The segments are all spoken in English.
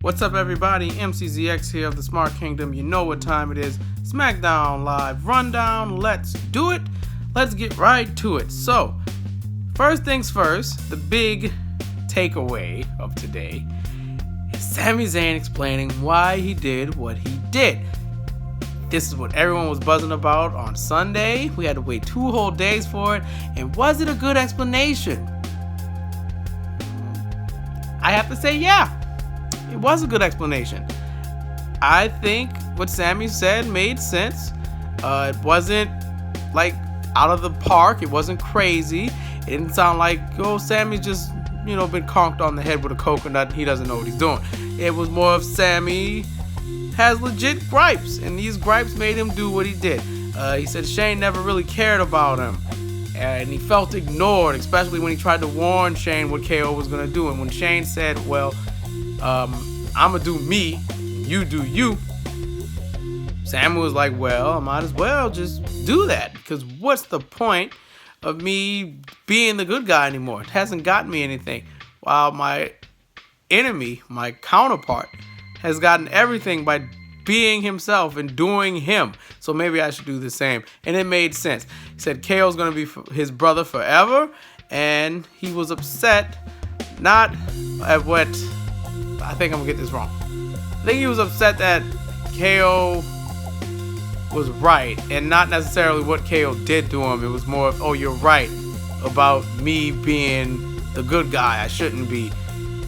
What's up, everybody? MCZX here of the Smart Kingdom. You know what time it is. SmackDown Live Rundown. Let's do it. Let's get right to it. So, first things first, the big takeaway of today is Sami Zayn explaining why he did what he did. This is what everyone was buzzing about on Sunday. We had to wait 2 whole days for it. And was it a good explanation? I have to say, yeah. It was a good explanation. I think what Sami said made sense. It wasn't like out of the park. It wasn't crazy. It didn't sound like, Sami's just, been conked on the head with a coconut and he doesn't know what he's doing. It was more of Sami has legit gripes, and these gripes made him do what he did. He said Shane never really cared about him, and he felt ignored, especially when he tried to warn Shane what KO was going to do. And when Shane said, I'm going to do me, you do you, Sami was like, I might as well just do that, because what's the point of me being the good guy anymore? It hasn't gotten me anything, while my enemy, my counterpart, has gotten everything by being himself and doing him. So maybe I should do the same. And it made sense. He said KO's going to be his brother forever, and he was upset not at what... I think I'm going to get this wrong. I think he was upset that KO was right and not necessarily what KO did to him. It was more of, you're right about me being the good guy. I shouldn't be.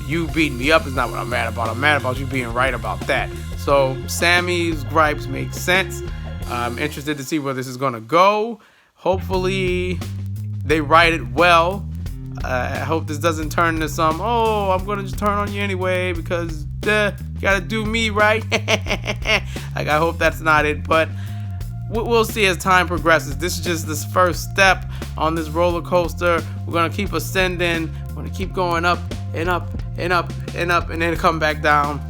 You beating me up is not what I'm mad about. I'm mad about you being right about that. So Sami's gripes make sense. I'm interested to see where this is going to go. Hopefully they write it well. I hope this doesn't turn into some, I'm going to just turn on you anyway because you got to do me right. I hope that's not it, but we'll see as time progresses. This is just this first step on this roller coaster. We're going to keep ascending. We're going to keep going up and up and up and up and then come back down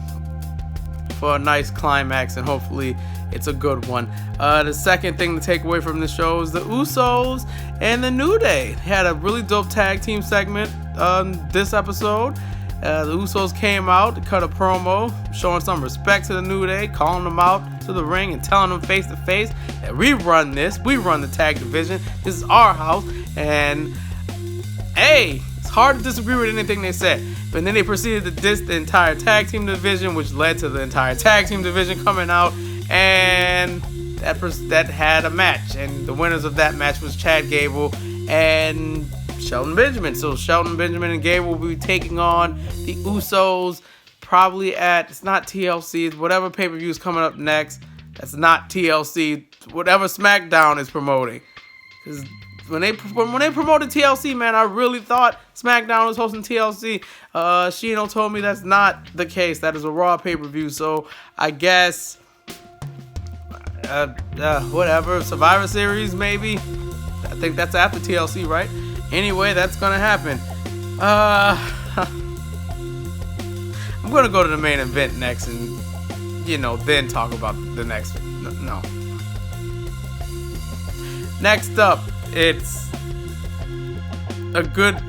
for a nice climax, and hopefully it's a good one. The second thing to take away from the show is the Usos and the New Day. They had a really dope tag team segment on this episode. The Usos came out to cut a promo, showing some respect to the New Day, calling them out to the ring and telling them face to face that we run this. We run the tag division. This is our house. And hey, it's hard to disagree with anything they said. But then they proceeded to diss the entire tag team division, which led to the entire tag team division coming out. And that had a match. And the winners of that match was Chad Gable and Shelton Benjamin. So Shelton Benjamin and Gable will be taking on the Usos probably it's not TLC, it's whatever pay-per-view is coming up next. That's not TLC, whatever SmackDown is promoting. Because when they promoted TLC, man, I really thought SmackDown was hosting TLC. Shino told me that's not the case. That is a Raw pay-per-view. So I guess whatever, Survivor Series maybe. I think that's after TLC, right? Anyway, that's gonna happen. I'm gonna go to the main event next, and then talk about the next. No. Next up, it's a good.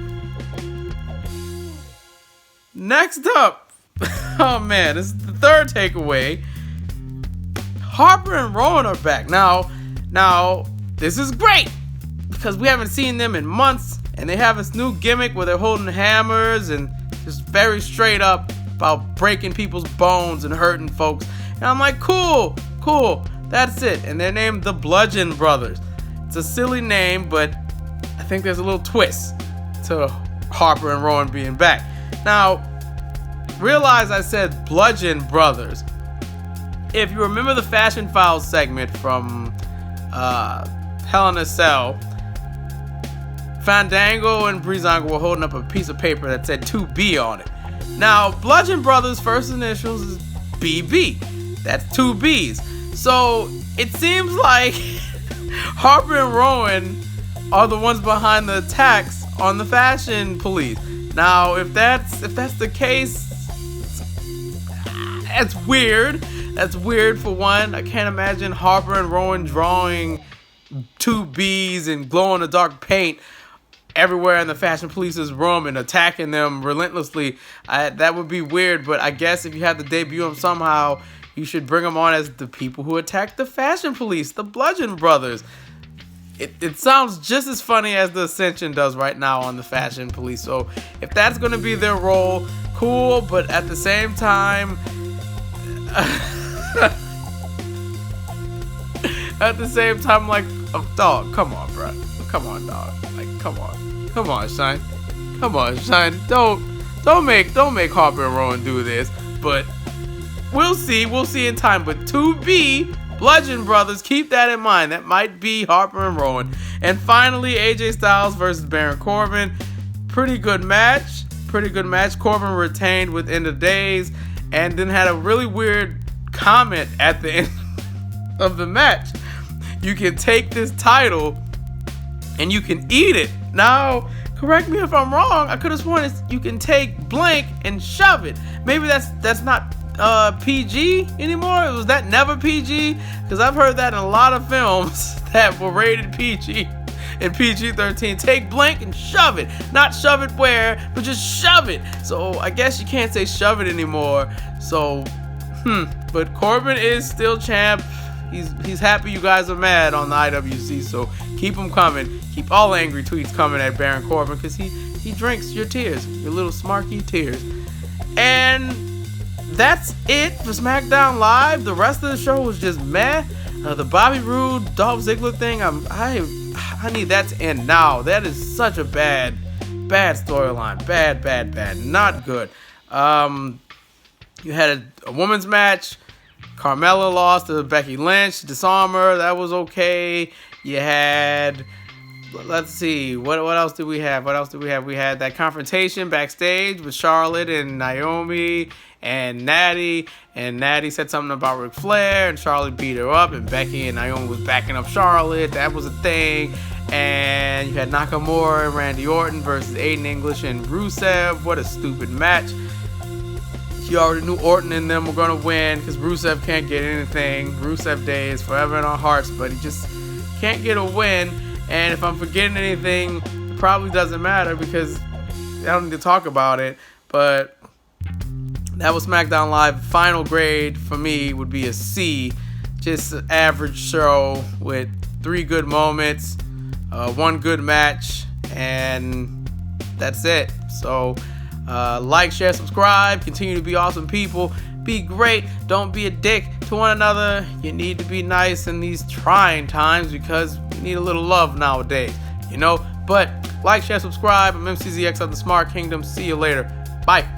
Next up, oh man, this is the third takeaway. Harper and Rowan are back now. This is great because we haven't seen them in months, and they have this new gimmick where they're holding hammers and just very straight up about breaking people's bones and hurting folks. And I'm like, cool, that's it. And they're named the Bludgeon Brothers. It's a silly name, but I think there's a little twist to Harper and Rowan being back. Now, realize I said Bludgeon Brothers. If you remember the Fashion Files segment from Hell in a Cell, Fandango and Breezango were holding up a piece of paper that said 2B on it. Now, Bludgeon Brothers' first initials is BB. That's 2 B's. So it seems like Harper and Rowan are the ones behind the attacks on the fashion police. Now, if that's the case, that's weird. That's weird for one. I can't imagine Harper and Rowan drawing 2 B's and glow-in-the-dark paint everywhere in the Fashion Police's room and attacking them relentlessly. That would be weird, but I guess if you have to debut them somehow, you should bring them on as the people who attacked the Fashion Police, the Bludgeon Brothers. It sounds just as funny as the Ascension does right now on the Fashion Police. So if that's going to be their role, cool, but at the same time... At the same time, like, oh, dog, come on, bro. Come on, dog. Like, come on, son. Come on, son. Don't make Harper and Rowan do this. But we'll see in time. But to be Bludgeon Brothers, keep that in mind. That might be Harper and Rowan. And finally, AJ Styles versus Baron Corbin. Pretty good match. Corbin retained within the days, and then had a really weird comment at the end of the match. You can take this title and you can eat it. Now, correct me if I'm wrong. I could have sworn you can take blank and shove it. Maybe that's not PG anymore. Was that never PG? Because I've heard that in a lot of films that were rated PG and PG-13. Take blank and shove it. Not shove it where, but just shove it. So I guess you can't say shove it anymore. So, but Corbin is still champ. He's happy you guys are mad on the IWC, so keep them coming. Keep all angry tweets coming at Baron Corbin, because he drinks your tears, your little smarky tears. And that's it for SmackDown Live. The rest of the show was just meh. The Bobby Roode, Dolph Ziggler thing, I need that to end now. That is such a bad storyline. Bad. Not good. You had a women's match. Carmella lost to Becky Lynch. Disarmer, that was okay. You had, let's see, what else did we have? We had that confrontation backstage with Charlotte and Naomi and Natty. And Natty said something about Ric Flair, and Charlotte beat her up, and Becky and Naomi was backing up Charlotte. That was a thing. And you had Nakamura and Randy Orton versus Aiden English and Rusev. What a stupid match. You already knew Orton and them were going to win because Rusev can't get anything. Rusev Day is forever in our hearts, but he just can't get a win. And if I'm forgetting anything, it probably doesn't matter because I don't need to talk about it. But that was SmackDown Live. Final grade for me would be a C. Just an average show with 3 good moments, 1 good match, and that's it. So... like, share, subscribe, continue to be awesome people, be great, don't be a dick to one another. You need to be nice in these trying times because we need a little love nowadays, but like, share, subscribe. I'm MCZX of the Smart Kingdom. See you later. Bye.